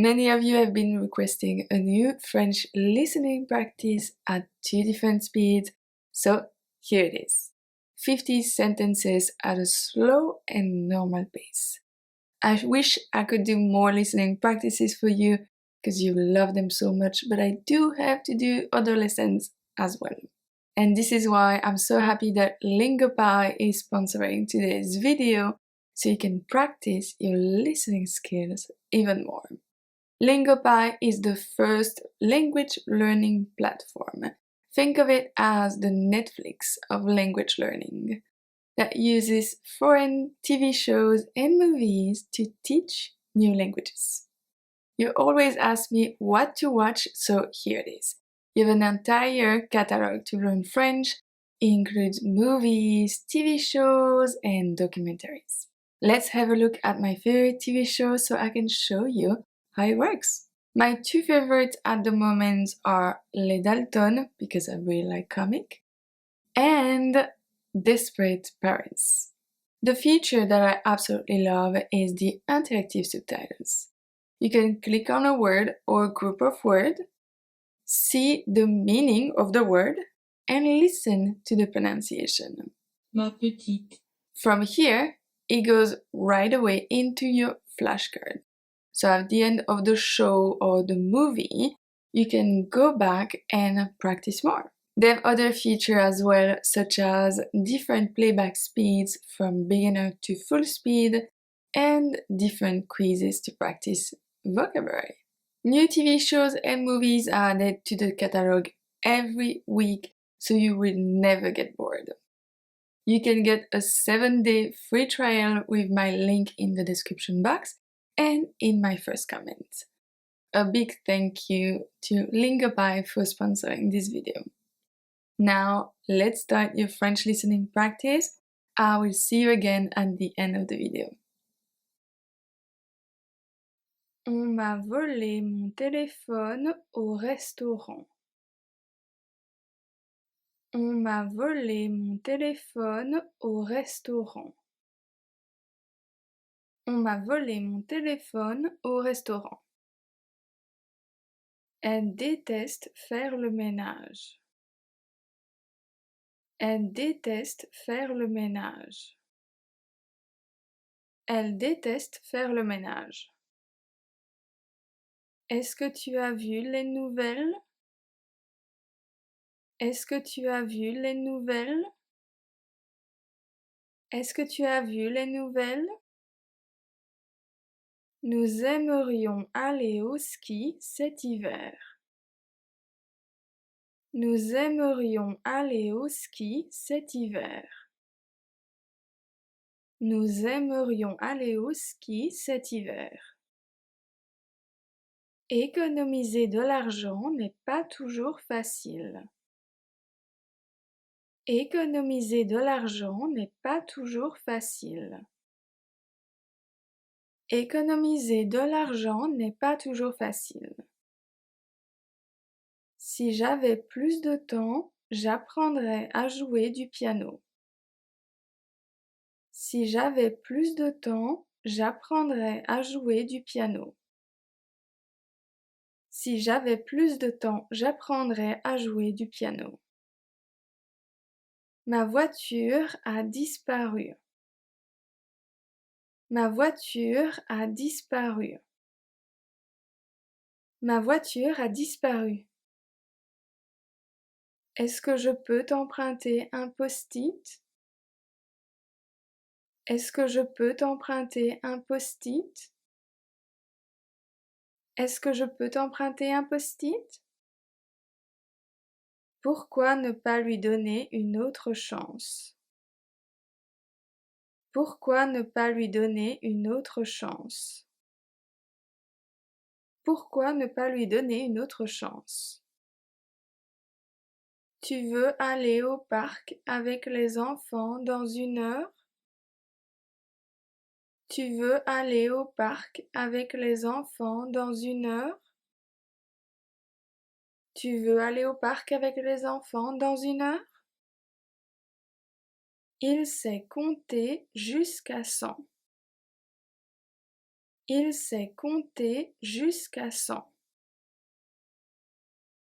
Many of you have been requesting a new French listening practice at 2 different speeds, so here it is. 50 sentences at a slow and normal pace. I wish I could do more listening practices for you because you love them so much, but I do have to do other lessons as well. And this is why I'm so happy that Lingopie is sponsoring today's video so you can practice your listening skills even more. Lingopie is the first language learning platform. Think of it as the Netflix of language learning that uses foreign TV shows and movies to teach new languages. You always ask me what to watch, so here it is. You have an entire catalog to learn French. It includes movies, TV shows, and documentaries. Let's have a look at my favorite TV shows so I can show you how it works. My two favorites at the moment are Les Dalton, because I really like comic, and Desperate Parents. The feature that I absolutely love is the interactive subtitles. You can click on a word or group of words, see the meaning of the word, and listen to the pronunciation. Ma petite. From here, it goes right away into your flashcard. So at the end of the show or the movie, you can go back and practice more. They have other features as well, such as different playback speeds from beginner to full speed and different quizzes to practice vocabulary. New TV shows and movies are added to the catalog every week, so you will never get bored. You can get a 7-day free trial with my link in the description box and in my first comment. A big thank you to Lingopie for sponsoring this video. Now, let's start your French listening practice. I will see you again at the end of the video. On m'a volé mon téléphone au restaurant. On m'a volé mon téléphone au restaurant. On m'a volé mon téléphone au restaurant. Elle déteste faire le ménage. Elle déteste faire le ménage. Elle déteste faire le ménage. Est-ce que tu as vu les nouvelles? Est-ce que tu as vu les nouvelles? Est-ce que tu as vu les nouvelles? Nous aimerions aller au ski cet hiver. Nous aimerions aller au ski cet hiver. Nous aimerions aller au ski cet hiver. Économiser de l'argent n'est pas toujours facile. Économiser de l'argent n'est pas toujours facile. Économiser de l'argent n'est pas toujours facile. Si j'avais plus de temps, j'apprendrais à jouer du piano. Si j'avais plus de temps, j'apprendrais à jouer du piano. Si j'avais plus de temps, j'apprendrais à jouer du piano. Ma voiture a disparu. Ma voiture a disparu. Ma voiture a disparu. Est-ce que je peux t'emprunter un post-it? Est-ce que je peux t'emprunter un post-it? Est-ce que je peux t'emprunter un post-it? Pourquoi ne pas lui donner une autre chance? Pourquoi ne pas lui donner une autre chance? Pourquoi ne pas lui donner une autre chance? Tu veux aller au parc avec les enfants dans 1 heure? Tu veux aller au parc avec les enfants dans 1 heure? Tu veux aller au parc avec les enfants dans 1 heure? Il sait compter jusqu'à 100. Il sait compter jusqu'à 100.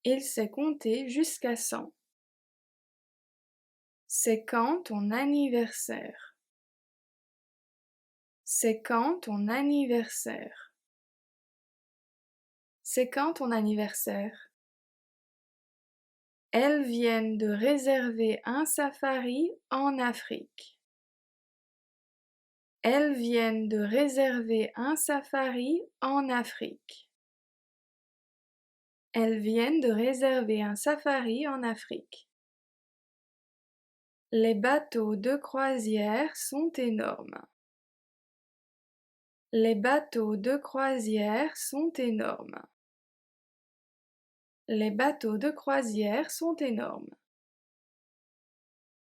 Il sait compter jusqu'à 100. C'est quand ton anniversaire? C'est quand ton anniversaire? C'est quand ton anniversaire? Elles viennent de réserver un safari en Afrique. Elles viennent de réserver un safari en Afrique. Elles viennent de réserver un safari en Afrique. Les bateaux de croisière sont énormes. Les bateaux de croisière sont énormes. Les bateaux de croisière sont énormes.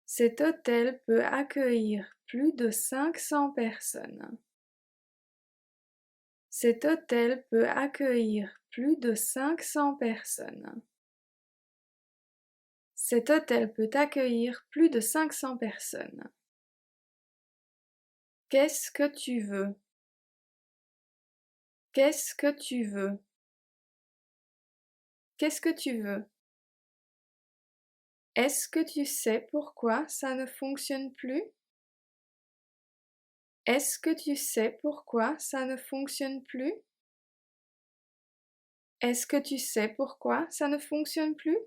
Cet hôtel peut accueillir plus de 500 personnes. Cet hôtel peut accueillir plus de 500 personnes. Cet hôtel peut accueillir plus de 500 personnes. Qu'est-ce que tu veux? Qu'est-ce que tu veux? Qu'est-ce que tu veux? Est-ce que tu sais pourquoi ça ne fonctionne plus? Est-ce que tu sais pourquoi ça ne fonctionne plus? Est-ce que tu sais pourquoi ça ne fonctionne plus?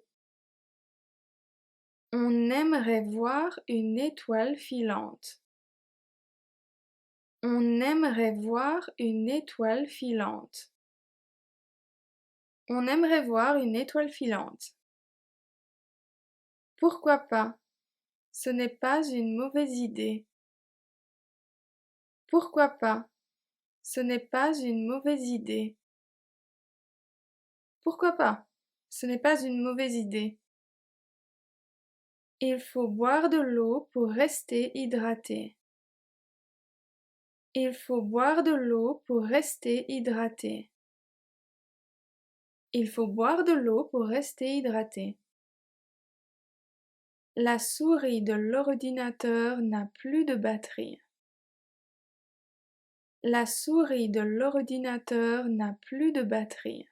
On aimerait voir une étoile filante. On aimerait voir une étoile filante. On aimerait voir une étoile filante. Pourquoi pas? Ce n'est pas une mauvaise idée. Pourquoi pas? Ce n'est pas une mauvaise idée. Pourquoi pas? Ce n'est pas une mauvaise idée. Il faut boire de l'eau pour rester hydraté. Il faut boire de l'eau pour rester hydraté. Il faut boire de l'eau pour rester hydraté. La souris de l'ordinateur n'a plus de batterie. La souris de l'ordinateur n'a plus de batterie.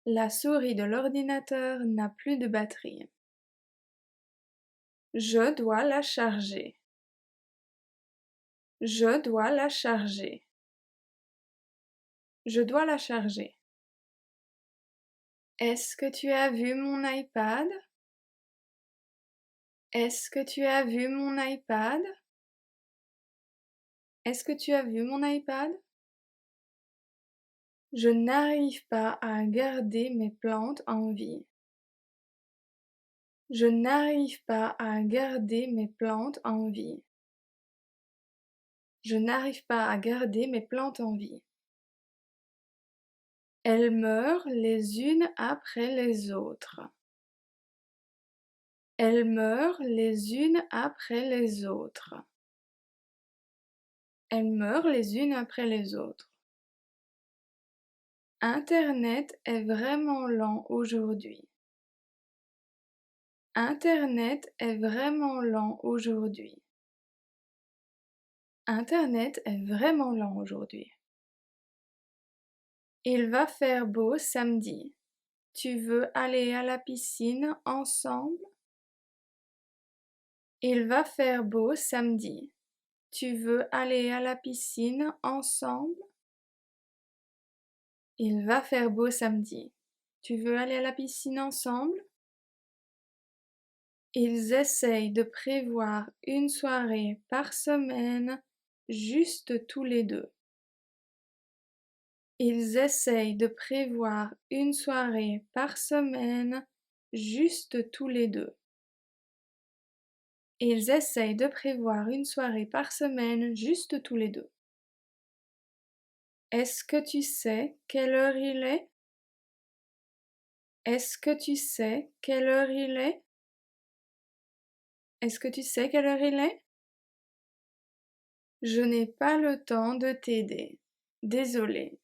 La souris de l'ordinateur n'a plus de batterie. Je dois la charger. Je dois la charger. Je dois la charger. Est-ce que tu as vu mon iPad? Est-ce que tu as vu mon iPad? Est-ce que tu as vu mon iPad? Je n'arrive pas à garder mes plantes en vie. Je n'arrive pas à garder mes plantes en vie. Je n'arrive pas à garder mes plantes en vie. Elles meurent les unes après les autres. Elles meurent les unes après les autres. Elles meurent les unes après les autres. Internet est vraiment lent aujourd'hui. Internet est vraiment lent aujourd'hui. Internet est vraiment lent aujourd'hui. Il va faire beau samedi. Tu veux aller à la piscine ensemble? Il va faire beau samedi. Tu veux aller à la piscine ensemble? Il va faire beau samedi. Tu veux aller à la piscine ensemble? Ils essayent de prévoir une soirée par semaine, juste tous les deux. Ils essayent de prévoir une soirée par semaine, juste tous les deux. Ils essayent de prévoir une soirée par semaine, juste tous les deux. Est-ce que tu sais quelle heure il est? Est-ce que tu sais quelle heure il est? Est-ce que tu sais quelle heure il est? Je n'ai pas le temps de t'aider. Désolé.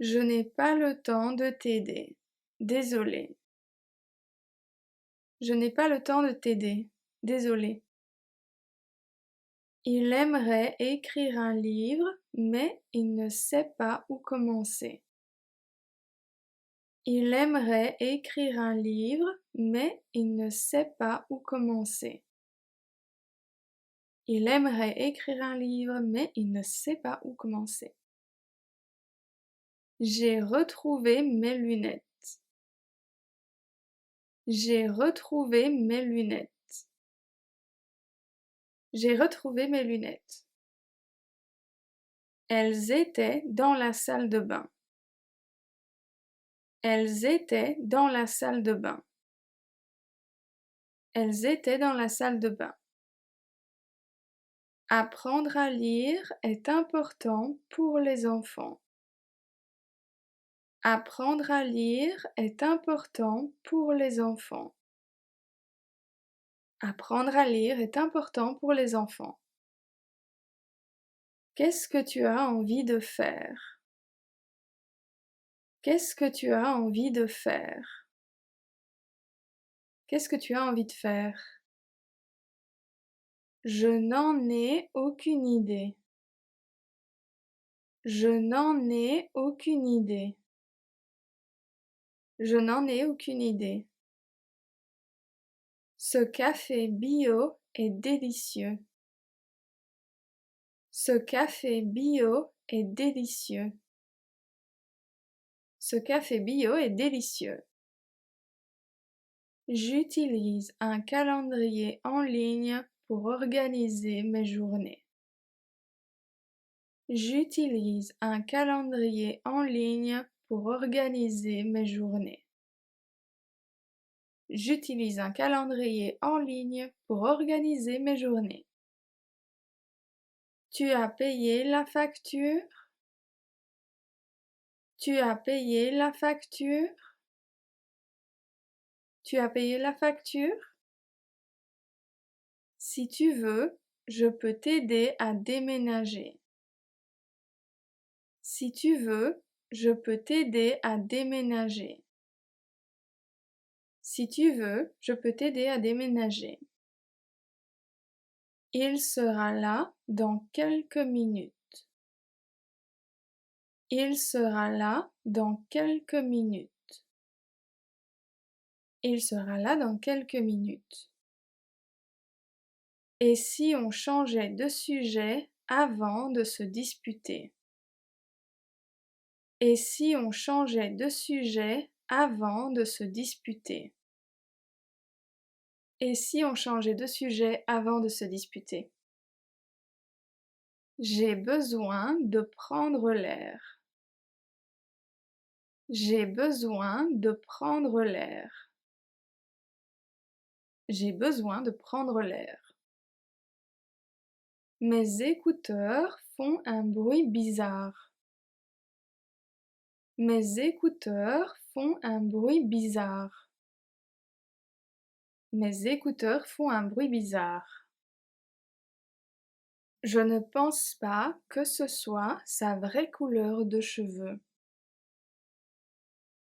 Je n'ai pas le temps de t'aider. Désolé. Je n'ai pas le temps de t'aider. Désolé. Il aimerait écrire un livre, mais il ne sait pas où commencer. Il aimerait écrire un livre, mais il ne sait pas où commencer. Il aimerait écrire un livre, mais il ne sait pas où commencer. J'ai retrouvé mes lunettes. J'ai retrouvé mes lunettes. J'ai retrouvé mes lunettes. Elles étaient dans la salle de bain. Elles étaient dans la salle de bain. Elles étaient dans la salle de bain. Apprendre à lire est important pour les enfants. Apprendre à lire est important pour les enfants. Apprendre à lire est important pour les enfants. Qu'est-ce que tu as envie de faire? Qu'est-ce que tu as envie de faire? Qu'est-ce que tu as envie de faire? Je n'en ai aucune idée. Je n'en ai aucune idée. Je n'en ai aucune idée. Ce café bio est délicieux. Ce café bio est délicieux. Ce café bio est délicieux. J'utilise un calendrier en ligne pour organiser mes journées. J'utilise un calendrier en ligne pour organiser mes journées. J'utilise un calendrier en ligne pour organiser mes journées. Tu as payé la facture? Tu as payé la facture? Tu as payé la facture? Si tu veux, je peux t'aider à déménager. Si tu veux, je peux t'aider à déménager. Si tu veux, je peux t'aider à déménager. Il sera là dans quelques minutes. Il sera là dans quelques minutes. Il sera là dans quelques minutes. Et si on changeait de sujet avant de se disputer? Et si on changeait de sujet avant de se disputer? Et si on changeait de sujet avant de se disputer? J'ai besoin de prendre l'air. J'ai besoin de prendre l'air. J'ai besoin de prendre l'air. Mes écouteurs font un bruit bizarre. Mes écouteurs font un bruit bizarre. Mes écouteurs font un bruit bizarre. Je ne pense pas que ce soit sa vraie couleur de cheveux.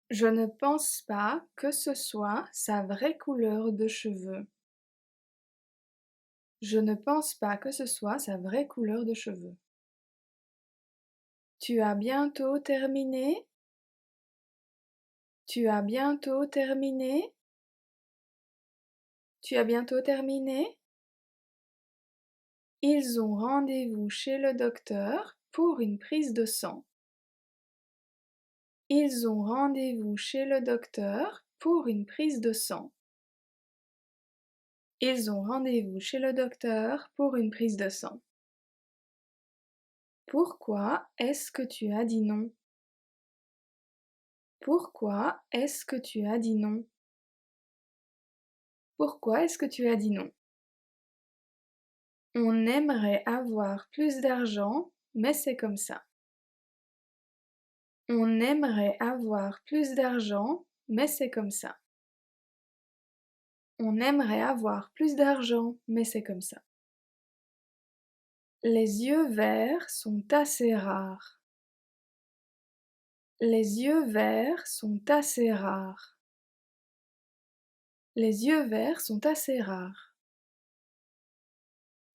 Je ne pense pas que ce soit sa vraie couleur de cheveux. Je ne pense pas que ce soit sa vraie couleur de cheveux. Tu as bientôt terminé? Tu as bientôt terminé? Tu as bientôt terminé? Ils ont rendez-vous chez le docteur pour une prise de sang. Ils ont rendez-vous chez le docteur pour une prise de sang. Ils ont rendez-vous chez le docteur pour une prise de sang. Pourquoi est-ce que tu as dit non? Pourquoi est-ce que tu as dit non? Pourquoi est-ce que tu as dit non? On aimerait avoir plus d'argent, mais c'est comme ça. On aimerait avoir plus d'argent, mais c'est comme ça. On aimerait avoir plus d'argent, mais c'est comme ça. Les yeux verts sont assez rares. Les yeux verts sont assez rares. Les yeux verts sont assez rares.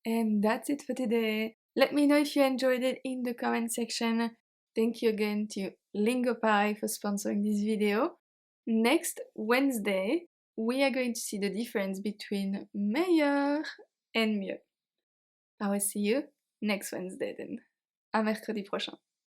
And that's it for today. Let me know if you enjoyed it in the comment section. Thank you again to Lingopie for sponsoring this video. Next Wednesday, we are going to see the difference between meilleur and mieux. I will see you next Wednesday then. À mercredi prochain.